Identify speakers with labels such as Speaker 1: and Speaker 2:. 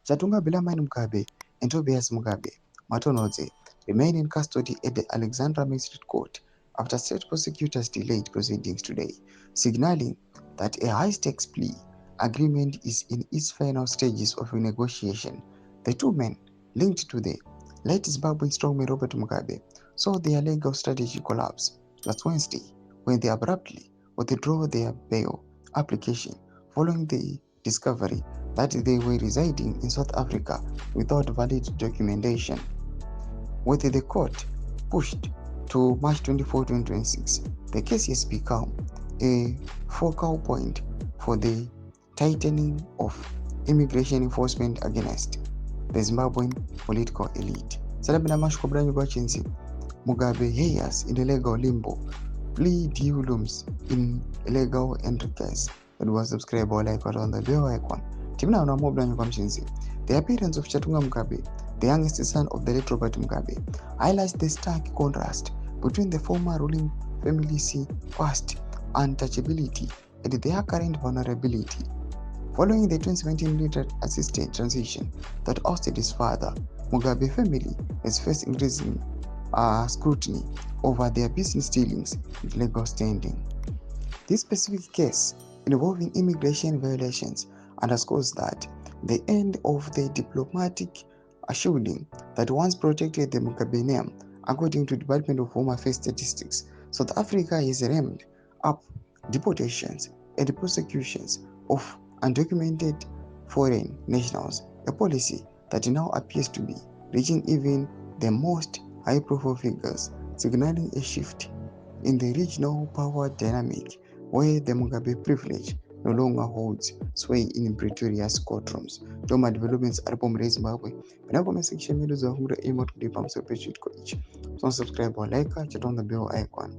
Speaker 1: Chatunga Bilamine Mugabe and Tobias Mugabe Matonodze remain in custody at the Alexandra Magistrate Court after state prosecutors delayed proceedings today, signaling that a high-stakes plea agreement is in its final stages of negotiation. The two men, linked to the late Zimbabwean strongman Robert Mugabe, saw their legal strategy collapse last Wednesday when they abruptly withdrew their bail application following the discovery that they were residing in South Africa without valid documentation. With the court pushed to March 24, 2026, the case has become a focal point for the tightening of immigration enforcement against the Zimbabwean political elite. Salabina mashkobranyi gwachinzi Mugabe heirs in illegal limbo, plea deal looms in illegal entry case. That was subscribe or like on the bell icon. Timna na mobranyi kwa mchinzi. The appearance of Chatunga Mugabe, the youngest son of the late Robert Mugabe, highlights the stark contrast between the former ruling family's past untouchability and their current vulnerability. Following the 2017 military-assisted transition that ousted his father, Mugabe family has faced increasing scrutiny over their business dealings and legal standing. This specific case involving immigration violations underscores that the end of the diplomatic shielding that once protected the Mugabe name. According to the Department of Home Affairs statistics, South Africa has ramped up deportations and prosecutions of undocumented foreign nationals, a policy that now appears to be reaching even the most high-profile figures, signaling a shift in the regional power dynamic where the Mugabe privilege no longer holds sway in Pretoria's courtrooms. Toma developments aripo muri Zimbabwe. Panapa section medu za hura email to the pump so page it. Subscribe or like, chat on the bell icon.